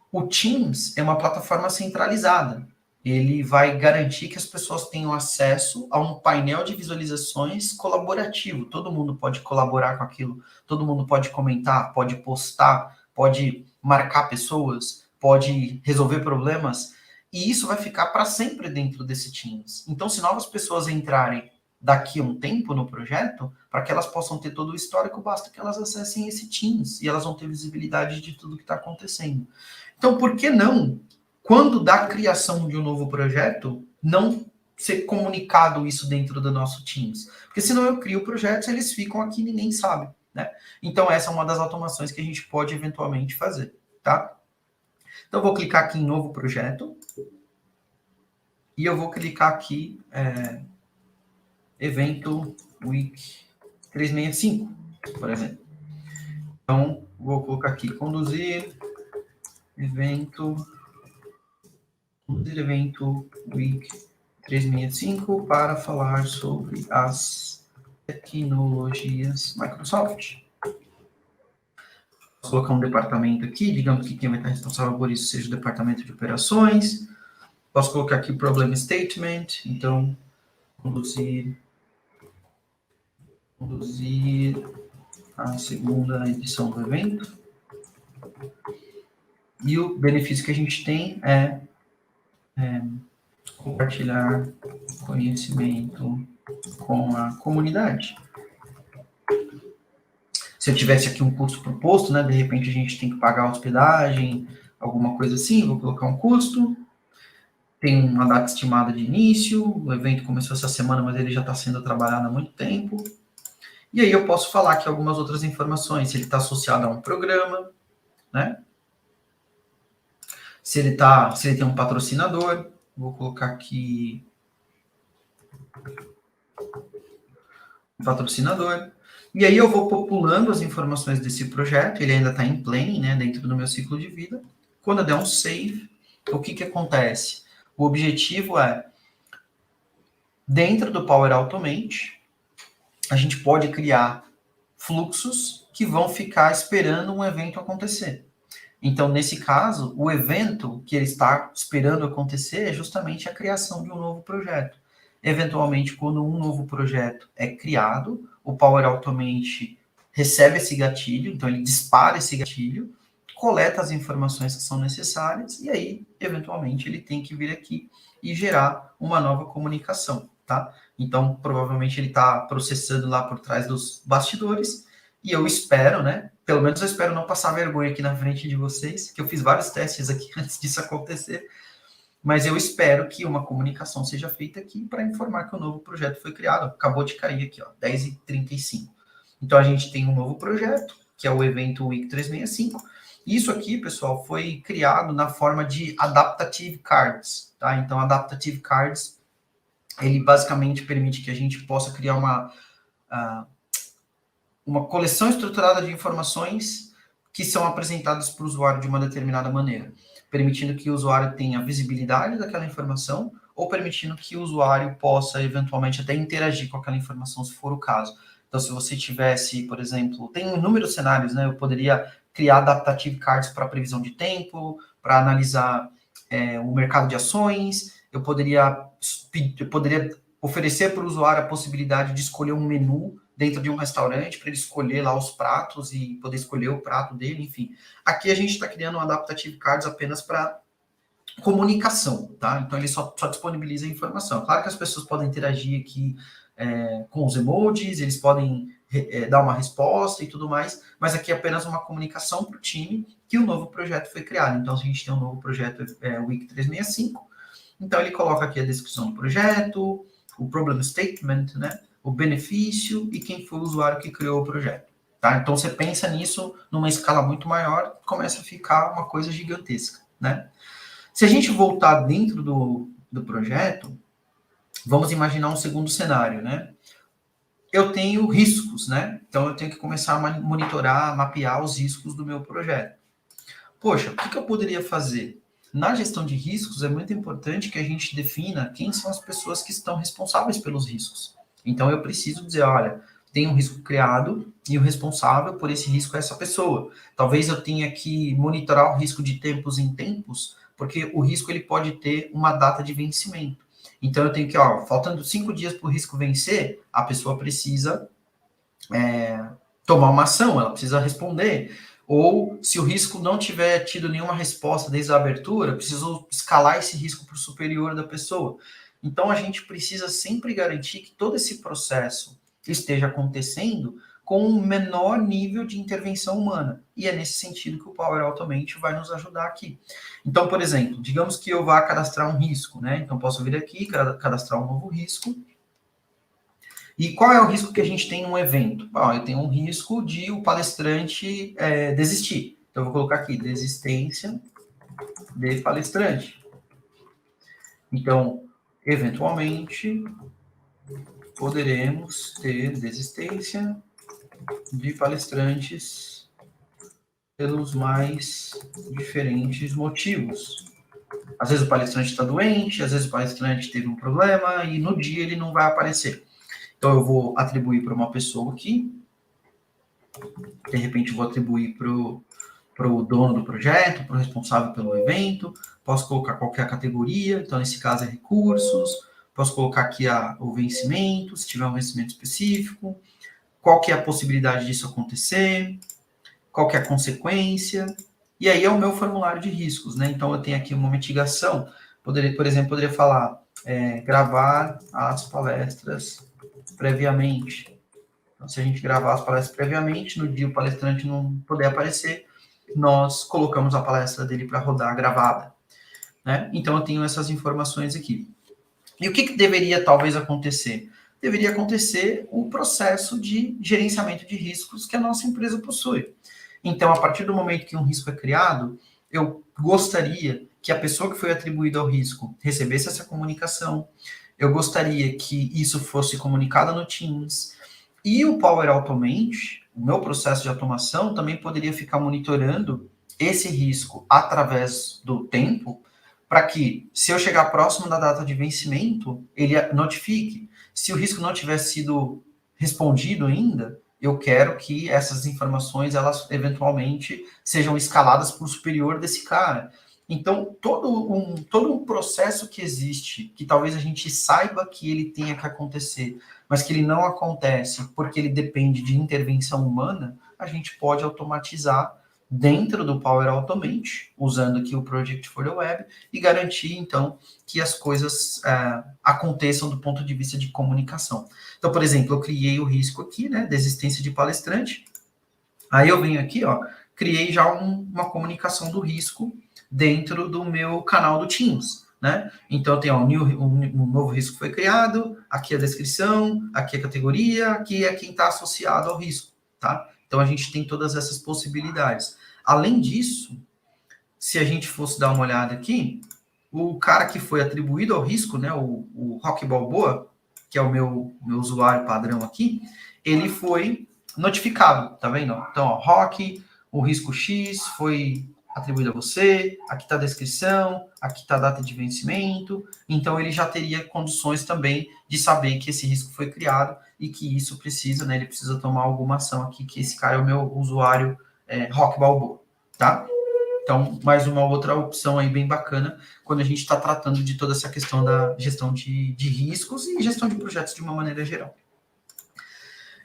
o Teams é uma plataforma centralizada. Ele vai garantir que as pessoas tenham acesso a um painel de visualizações colaborativo. Todo mundo pode colaborar com aquilo, todo mundo pode comentar, pode postar, pode marcar pessoas, pode resolver problemas, e isso vai ficar para sempre dentro desse Teams. Então, se novas pessoas entrarem daqui a um tempo no projeto, para que elas possam ter todo o histórico, basta que elas acessem esse Teams, e elas vão ter visibilidade de tudo que está acontecendo. Então, por que não, quando da criação de um novo projeto, não ser comunicado isso dentro do nosso Teams? Porque senão eu crio projetos, eles ficam aqui e ninguém sabe, né? Então, essa é uma das automações que a gente pode eventualmente fazer, tá? Então, eu vou clicar aqui em novo projeto, e eu vou clicar aqui, evento Week 365, por exemplo. Então, vou colocar aqui, conduzir evento Week 365 para falar sobre as tecnologias Microsoft. Vou colocar um departamento aqui, digamos que quem vai estar responsável por isso seja o departamento de operações. Posso colocar aqui problem statement, então, conduzir a segunda edição do evento. E o benefício que a gente tem é compartilhar conhecimento com a comunidade. Se eu tivesse aqui um custo proposto, né, de repente a gente tem que pagar a hospedagem, alguma coisa assim, vou colocar um custo. Tem uma data estimada de início, o evento começou essa semana, mas ele já está sendo trabalhado há muito tempo. E aí eu posso falar aqui algumas outras informações, se ele está associado a um programa, né? Se ele tem um patrocinador, vou colocar aqui um patrocinador. E aí eu vou populando as informações desse projeto, ele ainda está em planning, né, dentro do meu ciclo de vida. Quando eu der um save, o que acontece? O objetivo é, dentro do Power Automate, a gente pode criar fluxos que vão ficar esperando um evento acontecer. Então, nesse caso, o evento que ele está esperando acontecer é justamente a criação de um novo projeto. Eventualmente, quando um novo projeto é criado, o Power Automate recebe esse gatilho, então ele dispara esse gatilho, coleta as informações que são necessárias, e aí, eventualmente, ele tem que vir aqui e gerar uma nova comunicação, tá? Então, provavelmente, ele está processando lá por trás dos bastidores, e eu espero, né? Pelo menos eu espero não passar vergonha aqui na frente de vocês, que eu fiz vários testes aqui antes disso acontecer. mas eu espero que uma comunicação seja feita aqui para informar que o novo projeto foi criado. Acabou de cair aqui, ó, 10h35. Então, a gente tem um novo projeto, que é o evento Week 365. Isso aqui, pessoal, foi criado na forma de Adaptative Cards, tá? Então, Adaptative Cards, ele basicamente permite que a gente possa criar uma coleção estruturada de informações que são apresentadas para o usuário de uma determinada maneira, permitindo que o usuário tenha visibilidade daquela informação ou permitindo que o usuário possa, eventualmente, até interagir com aquela informação, se for o caso. Então, se você tivesse, por exemplo, tem inúmeros cenários, né? Eu poderia criar adaptative cards para previsão de tempo, para analisar o mercado de ações, eu poderia oferecer para o usuário a possibilidade de escolher um menu dentro de um restaurante, para ele escolher lá os pratos e poder escolher o prato dele, enfim. Aqui a gente está criando um Adaptative Cards apenas para comunicação, tá? Então ele só disponibiliza a informação. Claro que as pessoas podem interagir aqui com os emojis, eles podem dar uma resposta e tudo mais, mas aqui é apenas uma comunicação para o time que o novo projeto foi criado. Então, a gente tem um novo projeto Week 365, então ele coloca aqui a descrição do projeto, o problem statement, né? O benefício e quem foi o usuário que criou o projeto. Tá? Então, você pensa nisso numa escala muito maior, começa a ficar uma coisa gigantesca. Né? Se a gente voltar dentro do projeto, vamos imaginar um segundo cenário. Né? Eu tenho riscos, né? Então, eu tenho que começar a monitorar, mapear os riscos do meu projeto. Poxa, o que eu poderia fazer? Na gestão de riscos, é muito importante que a gente defina quem são as pessoas que estão responsáveis pelos riscos. Então, eu preciso dizer, olha, tem um risco criado e o responsável por esse risco é essa pessoa. Talvez eu tenha que monitorar o risco de tempos em tempos, porque o risco ele pode ter uma data de vencimento. Então, eu tenho que, faltando 5 dias para o risco vencer, a pessoa precisa tomar uma ação, ela precisa responder. Ou, se o risco não tiver tido nenhuma resposta desde a abertura, preciso escalar esse risco para o superior da pessoa. Então, a gente precisa sempre garantir que todo esse processo esteja acontecendo com um menor nível de intervenção humana. E é nesse sentido que o Power Automate vai nos ajudar aqui. Então, por exemplo, digamos que eu vá cadastrar um risco, né? Então, posso vir aqui, cadastrar um novo risco. E qual é o risco que a gente tem em um evento? Bom, eu tenho um risco de o palestrante desistir. Então, eu vou colocar aqui, desistência de palestrante. Então, eventualmente, poderemos ter desistência de palestrantes pelos mais diferentes motivos. Às vezes o palestrante está doente, às vezes o palestrante teve um problema e no dia ele não vai aparecer. Então, eu vou atribuir para uma pessoa aqui, de repente vou atribuir para o dono do projeto, para o responsável pelo evento, posso colocar qualquer categoria, então nesse caso é recursos, posso colocar aqui o vencimento, se tiver um vencimento específico, qual que é a possibilidade disso acontecer, qual que é a consequência, e aí é o meu formulário de riscos, né? Então eu tenho aqui uma mitigação, por exemplo, poderia falar, gravar as palestras previamente. Então, se a gente gravar as palestras previamente, no dia o palestrante não puder aparecer, nós colocamos a palestra dele para rodar gravada. Né? Então, eu tenho essas informações aqui. E o que deveria talvez acontecer? Deveria acontecer o processo de gerenciamento de riscos que a nossa empresa possui. Então, a partir do momento que um risco é criado, eu gostaria que a pessoa que foi atribuída ao risco recebesse essa comunicação, eu gostaria que isso fosse comunicado no Teams, e o Power Automate, o meu processo de automação, também poderia ficar monitorando esse risco através do tempo, para que, se eu chegar próximo da data de vencimento, ele notifique. Se o risco não tiver sido respondido ainda, eu quero que essas informações, elas eventualmente sejam escaladas para o superior desse cara. Então, todo um processo que existe, que talvez a gente saiba que ele tenha que acontecer, mas que ele não acontece porque ele depende de intervenção humana, a gente pode automatizar dentro do Power Automate, usando aqui o Project for the Web, e garantir, então, que as coisas aconteçam do ponto de vista de comunicação. Então, por exemplo, eu criei o risco aqui, né, desistência de palestrante, aí eu venho aqui, criei já uma comunicação do risco dentro do meu canal do Teams. né? Então, tem ó, um novo risco foi criado, aqui a descrição, aqui a categoria, aqui é quem está associado ao risco, tá? Então, a gente tem todas essas possibilidades. Além disso, se a gente fosse dar uma olhada aqui, o cara que foi atribuído ao risco, né, o Rock Balboa, que é o meu usuário padrão aqui, ele foi notificado, tá vendo? Então, ó, Rock, o risco X foi atribuído a você, aqui está a descrição, aqui está a data de vencimento, então ele já teria condições também de saber que esse risco foi criado e que isso precisa, né, ele precisa tomar alguma ação aqui, que esse cara é o meu usuário Rock Balboa, tá? Então, mais uma outra opção aí bem bacana quando a gente está tratando de toda essa questão da gestão de riscos e gestão de projetos de uma maneira geral.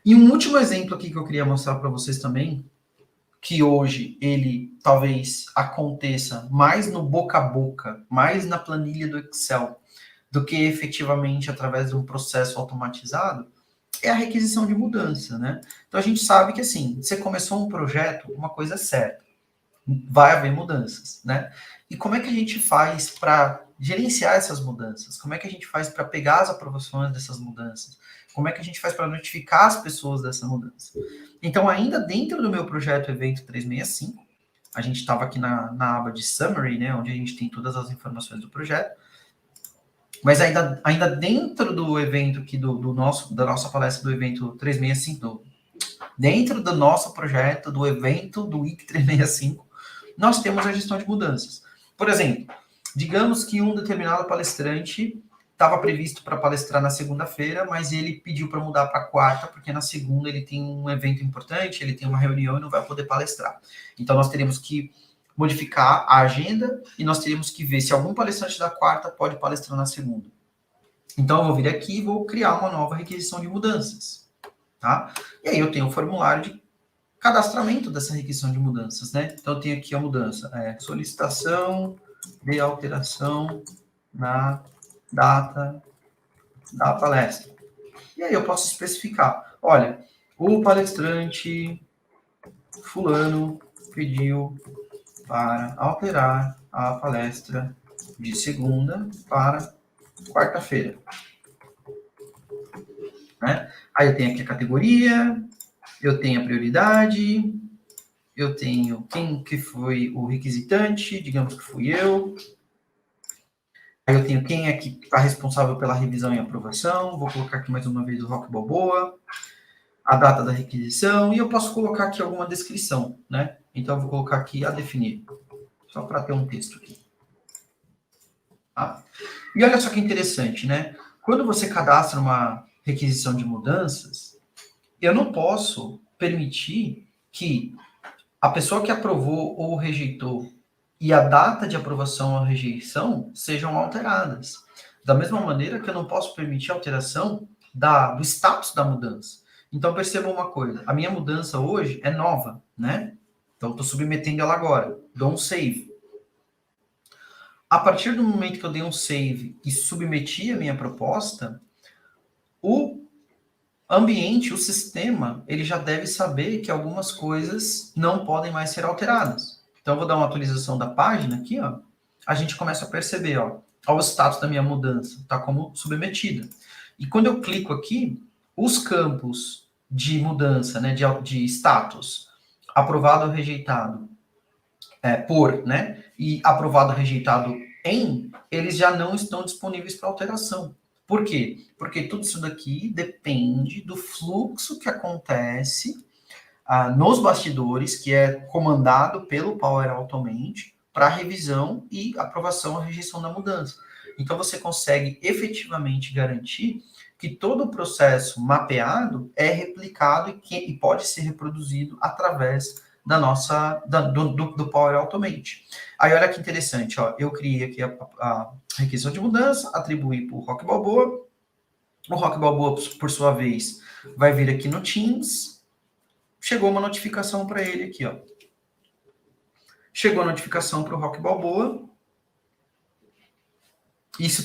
E um último exemplo aqui que eu queria mostrar para vocês também, que hoje ele talvez aconteça mais no boca a boca, mais na planilha do Excel, do que efetivamente através de um processo automatizado, é a requisição de mudança, né? Então a gente sabe que assim, você começou um projeto, uma coisa é certa, vai haver mudanças, né? E como é que a gente faz para gerenciar essas mudanças? Como é que a gente faz para pegar as aprovações dessas mudanças? Como é que a gente faz para notificar as pessoas dessa mudança? Então, ainda dentro do meu projeto Evento 365, a gente estava aqui na aba de Summary, né, onde a gente tem todas as informações do projeto, mas ainda dentro do evento aqui da nossa palestra do Evento 365, dentro do nosso projeto, do evento do WIC 365, nós temos a gestão de mudanças. Por exemplo, digamos que um determinado palestrante estava previsto para palestrar na segunda-feira, mas ele pediu para mudar para quarta, porque na segunda ele tem um evento importante, ele tem uma reunião e não vai poder palestrar. Então, nós teríamos que modificar a agenda e nós teríamos que ver se algum palestrante da quarta pode palestrar na segunda. Então, eu vou vir aqui e vou criar uma nova requisição de mudanças, tá? E aí eu tenho o formulário de cadastramento dessa requisição de mudanças, né? Então, eu tenho aqui a mudança, solicitação de alteração na data da palestra. E aí eu posso especificar, olha, o palestrante fulano pediu para alterar a palestra de segunda para quarta-feira. Né? Aí eu tenho aqui a categoria, eu tenho a prioridade, eu tenho quem que foi o requisitante, digamos que fui eu. Aí eu tenho quem é que está responsável pela revisão e aprovação. Vou colocar aqui mais uma vez o Rock Balboa, a data da requisição, e eu posso colocar aqui alguma descrição, né? Então eu vou colocar aqui a definir, só para ter um texto aqui. Tá? E olha só que interessante, né? Quando você cadastra uma requisição de mudanças, eu não posso permitir que a pessoa que aprovou ou rejeitou e a data de aprovação ou rejeição sejam alteradas. Da mesma maneira que eu não posso permitir alteração do status da mudança. Então, perceba uma coisa. A minha mudança hoje é nova, né? Então, estou submetendo ela agora. Dou um save. A partir do momento que eu dei um save e submeti a minha proposta, o ambiente, o sistema, ele já deve saber que algumas coisas não podem mais ser alteradas. Então, eu vou dar uma atualização da página aqui, ó. A gente começa a perceber, ó, o status da minha mudança, tá como submetida. E quando eu clico aqui, os campos de mudança, né, de status, aprovado ou rejeitado por, né, e aprovado ou rejeitado em, eles já não estão disponíveis para alteração. Por quê? Porque tudo isso daqui depende do fluxo que acontece nos bastidores, que é comandado pelo Power Automate para revisão e aprovação ou rejeição da mudança. Então, você consegue efetivamente garantir que todo o processo mapeado é replicado e pode ser reproduzido através do Power Automate. Aí, olha que interessante, ó, eu criei aqui a requisição de mudança, atribuí para o Rock Balboa. O Rock Balboa, por sua vez, vai vir aqui no Teams. Chegou uma notificação para ele aqui, ó. Chegou a notificação para o Rock Balboa.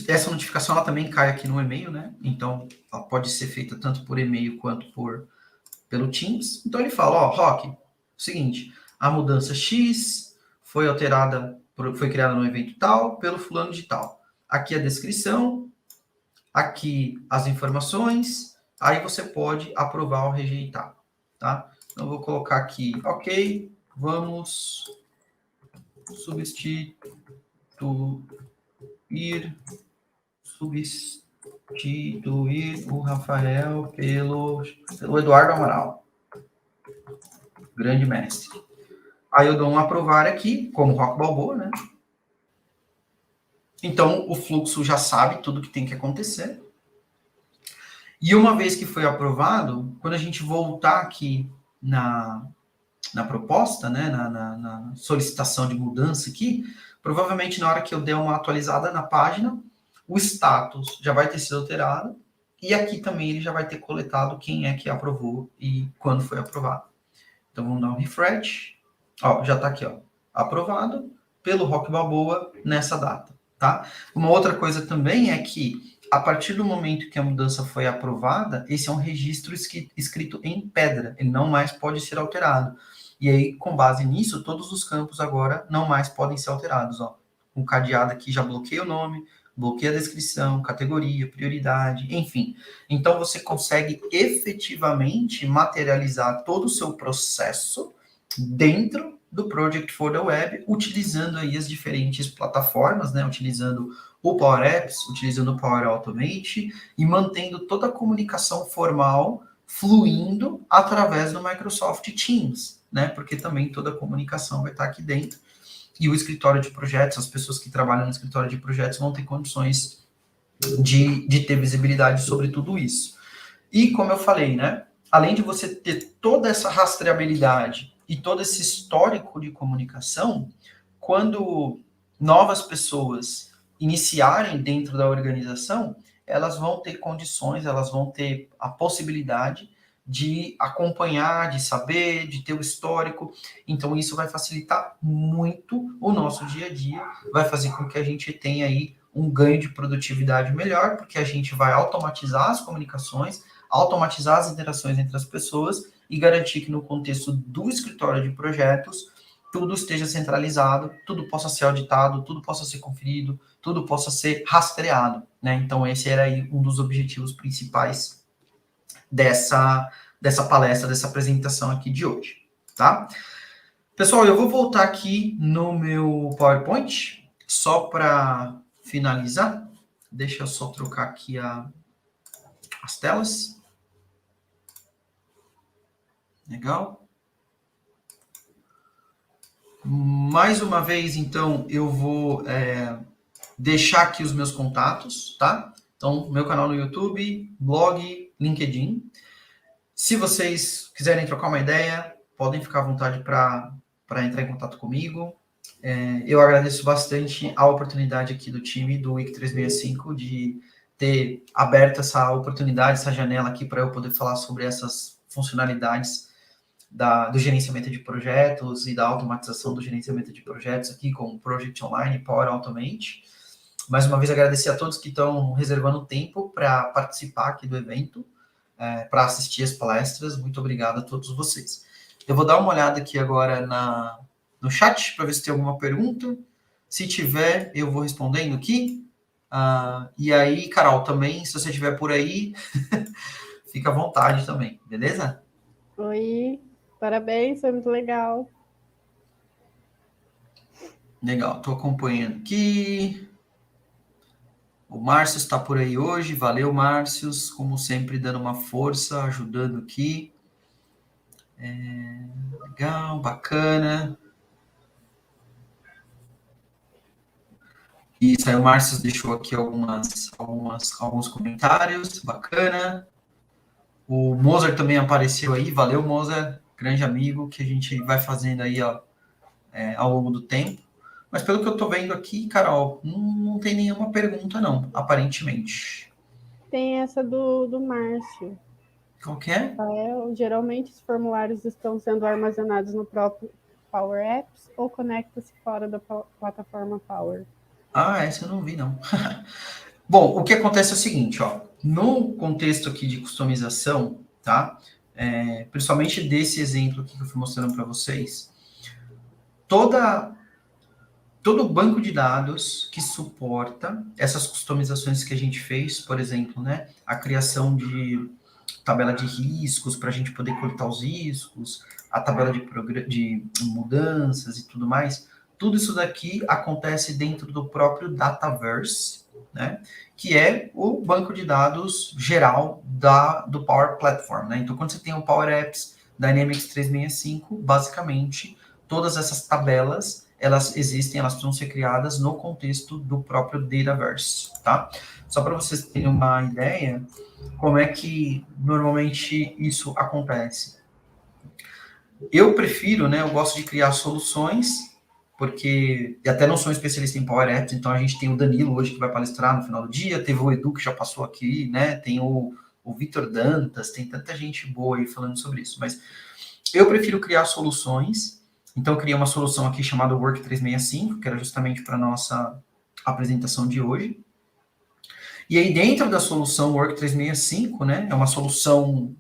Essa notificação ela também cai aqui no e-mail, né? Então, ela pode ser feita tanto por e-mail quanto pelo Teams. Então, ele fala, ó, Rock, seguinte, a mudança X foi alterada, foi criada no evento tal, pelo fulano de tal. aqui a descrição, aqui as informações, aí você pode aprovar ou rejeitar, tá? Então, eu vou colocar aqui, ok, vamos substituir o Rafael pelo Eduardo Amaral, grande mestre. Aí eu dou um aprovar aqui, como Rock Balboa, né? Então, o fluxo já sabe tudo que tem que acontecer. E uma vez que foi aprovado, quando a gente voltar aqui na proposta, né, na solicitação de mudança aqui, provavelmente na hora que eu der uma atualizada na página, o status já vai ter sido alterado e aqui também ele já vai ter coletado quem é que aprovou e quando foi aprovado. Então vamos dar um refresh. Ó, já está aqui, ó, aprovado pelo Rock Balboa nessa data, tá? Uma outra coisa também é que a partir do momento que a mudança foi aprovada, esse é um registro escrito em pedra, ele não mais pode ser alterado. E aí, com base nisso, todos os campos agora não mais podem ser alterados, ó. Um cadeado aqui já bloqueia o nome, bloqueia a descrição, categoria, prioridade, enfim. Então, você consegue efetivamente materializar todo o seu processo dentro do Project for the Web, utilizando aí as diferentes plataformas, né? Utilizando o Power Apps, utilizando o Power Automate e mantendo toda a comunicação formal fluindo através do Microsoft Teams, né? Porque também toda a comunicação vai estar aqui dentro. E o escritório de projetos, as pessoas que trabalham no escritório de projetos vão ter condições de ter visibilidade sobre tudo isso. E como eu falei, né? Além de você ter toda essa rastreabilidade e todo esse histórico de comunicação, quando novas pessoas iniciarem dentro da organização, elas vão ter condições, elas vão ter a possibilidade de acompanhar, de saber, de ter o histórico. Então, isso vai facilitar muito o nosso dia a dia, vai fazer com que a gente tenha aí um ganho de produtividade melhor, porque a gente vai automatizar as comunicações, automatizar as interações entre as pessoas e garantir que no contexto do escritório de projetos, tudo esteja centralizado, tudo possa ser auditado, tudo possa ser conferido, tudo possa ser rastreado, né? Então, esse era aí um dos objetivos principais dessa palestra, dessa apresentação aqui de hoje, tá? Pessoal, eu vou voltar aqui no meu PowerPoint, só para finalizar. Deixa eu só trocar aqui as telas. Legal. Mais uma vez, então, eu vou deixar aqui os meus contatos, tá? Então, meu canal no YouTube, blog, LinkedIn. Se vocês quiserem trocar uma ideia, podem ficar à vontade para entrar em contato comigo. Eu agradeço bastante a oportunidade aqui do time do Wiki 365 de ter aberto essa oportunidade, essa janela aqui para eu poder falar sobre essas funcionalidades do gerenciamento de projetos e da automatização do gerenciamento de projetos aqui com o Project Online e Power Automate. Mais uma vez, agradecer a todos que estão reservando tempo para participar aqui do evento, para assistir as palestras. Muito obrigado a todos vocês. Eu vou dar uma olhada aqui agora no chat para ver se tem alguma pergunta. Se tiver, eu vou respondendo aqui. E aí, Carol, também, se você estiver por aí, fica à vontade também, beleza? Oi, parabéns, foi muito legal. Legal, estou acompanhando aqui. O Márcio está por aí hoje. Valeu, Márcio, como sempre, dando uma força, ajudando aqui. Legal, bacana. Isso aí, o Márcio deixou aqui alguns comentários, bacana. O Mozart também apareceu aí, valeu, Mozart, grande amigo, que a gente vai fazendo aí ao longo do tempo. Mas pelo que eu tô vendo aqui, Carol, não tem nenhuma pergunta, não, aparentemente. Tem essa do Márcio. Qual que é? Geralmente os formulários estão sendo armazenados no próprio Power Apps ou conecta-se fora da plataforma Power? Essa eu não vi, não. Bom, o que acontece é o seguinte, ó, no contexto aqui de customização, tá? Principalmente desse exemplo aqui que eu fui mostrando para vocês, toda todo banco de dados que suporta essas customizações que a gente fez, por exemplo, né, a criação de tabela de riscos para a gente poder cortar os riscos, a tabela de mudanças e tudo mais, tudo isso daqui acontece dentro do próprio Dataverse, né, que é o banco de dados geral do Power Platform. Né? Então, quando você tem o Power Apps Dynamics 365, basicamente, todas essas tabelas elas existem, elas precisam ser criadas no contexto do próprio Dataverse, tá? Só para vocês terem uma ideia, como é que normalmente isso acontece. Eu prefiro, né, eu gosto de criar soluções, porque e até não sou um especialista em Power Apps, então a gente tem o Danilo hoje que vai palestrar no final do dia, teve o Edu que já passou aqui, né, tem o Vitor Dantas, tem tanta gente boa aí falando sobre isso, mas eu prefiro criar soluções. Então, eu criei uma solução aqui chamada Work 365, que era justamente para a nossa apresentação de hoje. E aí, dentro da solução Work 365, né, é uma solução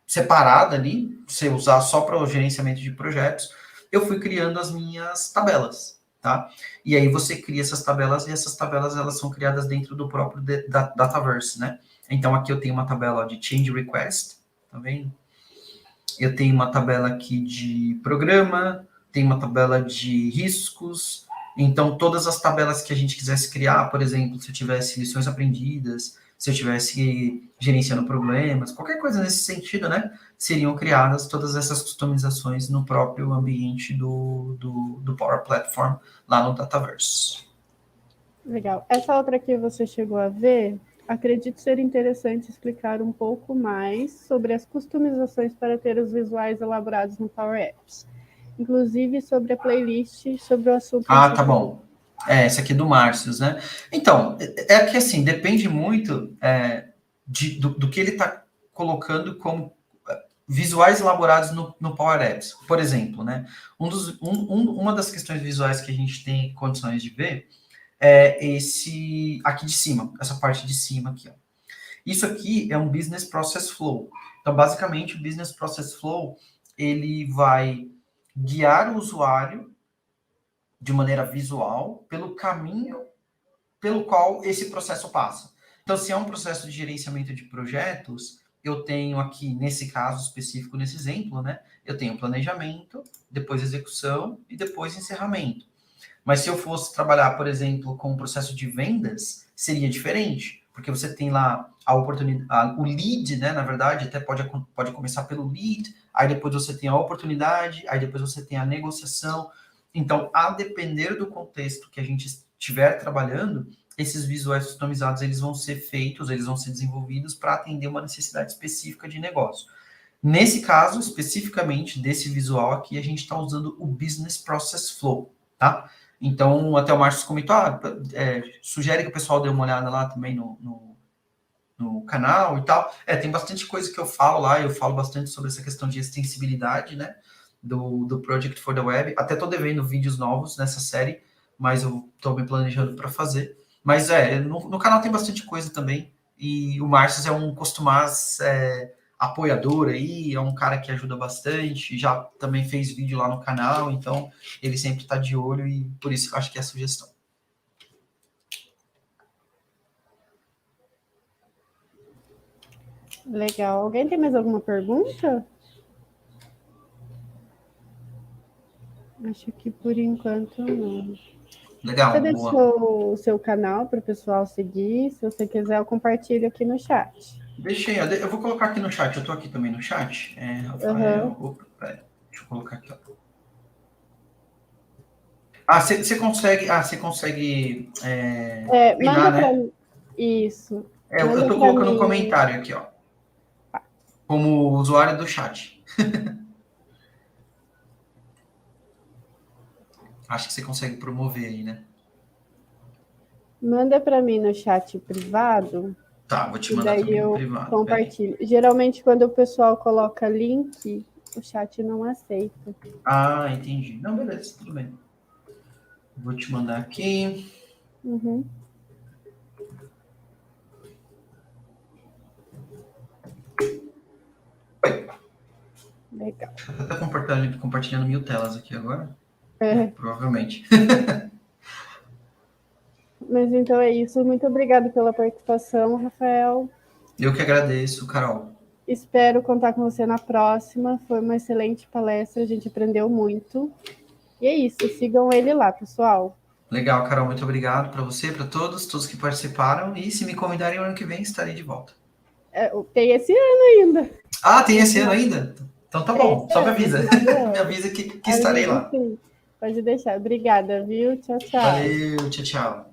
separada ali, você usar só para o gerenciamento de projetos, eu fui criando as minhas tabelas, tá? E aí você cria essas tabelas, e essas tabelas, elas são criadas dentro do próprio Dataverse, né? Então, aqui eu tenho uma tabela de Change Request, tá vendo? Eu tenho uma tabela aqui de programa, tenho uma tabela de riscos. Então, todas as tabelas que a gente quisesse criar, por exemplo, se eu tivesse lições aprendidas, se eu tivesse gerenciando problemas, qualquer coisa nesse sentido, né? Seriam criadas todas essas customizações no próprio ambiente do Power Platform, lá no Dataverse. Legal. Essa outra que você chegou a ver, acredito ser interessante explicar um pouco mais sobre as customizações para ter os visuais elaborados no Power Apps. Inclusive sobre a playlist, sobre o assunto. Ah, tá bom. Essa aqui é do Márcios, né? Então, é que assim, depende muito do que ele está colocando como visuais elaborados no Power Apps. Por exemplo, né? Uma das questões visuais que a gente tem condições de ver é esse aqui de cima, essa parte de cima aqui, ó. Isso aqui é um Business Process Flow. Então, basicamente, o Business Process Flow, ele vai guiar o usuário de maneira visual pelo caminho pelo qual esse processo passa. Então, se é um processo de gerenciamento de projetos, eu tenho aqui, nesse caso específico, nesse exemplo, né? Eu tenho planejamento, depois execução e depois encerramento. Mas se eu fosse trabalhar, por exemplo, com o processo de vendas, seria diferente, porque você tem lá a oportunidade, o lead, né? Na verdade, até pode começar pelo lead, aí depois você tem a oportunidade, aí depois você tem a negociação. Então, a depender do contexto que a gente estiver trabalhando, esses visuais customizados eles vão ser feitos, eles vão ser desenvolvidos para atender uma necessidade específica de negócio. Nesse caso, especificamente desse visual aqui, a gente está usando o Business Process Flow, tá? Então, até o Márcio comentou, sugere que o pessoal dê uma olhada lá também no canal e tal. Tem bastante coisa que eu falo lá, eu falo bastante sobre essa questão de extensibilidade, né, do Project for the Web. Até estou devendo vídeos novos nessa série, mas eu estou me planejando para fazer. Mas no canal tem bastante coisa também, e o Márcio é um costumaz apoiador aí, é um cara que ajuda bastante, já também fez vídeo lá no canal, então ele sempre está de olho e por isso eu acho que é a sugestão. Legal. Alguém tem mais alguma pergunta? Acho que por enquanto não. Legal, Você boa. deixou o seu canal para o pessoal seguir? Se você quiser, eu compartilho aqui no chat. Deixei, eu vou colocar aqui no chat, eu tô aqui também no chat. Rafael, opa, peraí, deixa eu colocar aqui, ó. Você consegue, manda opinar, para né? mim. Isso. Eu tô colocando um comentário aqui, ó. Como usuário do chat. Acho que você consegue promover aí, né? Manda para mim no chat privado. Tá, vou te E mandar daí também no eu privado. compartilho. Geralmente, quando o pessoal coloca link, o chat não aceita. Entendi. Não, beleza, tudo bem. Vou te mandar aqui. Uhum. Oi. Legal. Tá compartilhando 1000 telas aqui agora. Provavelmente. Mas então é isso. Muito obrigada pela participação, Rafael. Eu que agradeço, Carol. Espero contar com você na próxima. Foi uma excelente palestra, a gente aprendeu muito. E é isso, sigam ele lá, pessoal. Legal, Carol, muito obrigado para você, para todos que participaram. E se me convidarem ano que vem, estarei de volta. Tem esse ano ainda. Ah, tem esse ano ainda? Então tá bom, só me avisa. Me avisa que estarei lá. Sim. Pode deixar. Obrigada, viu? Tchau, tchau. Valeu, tchau, tchau.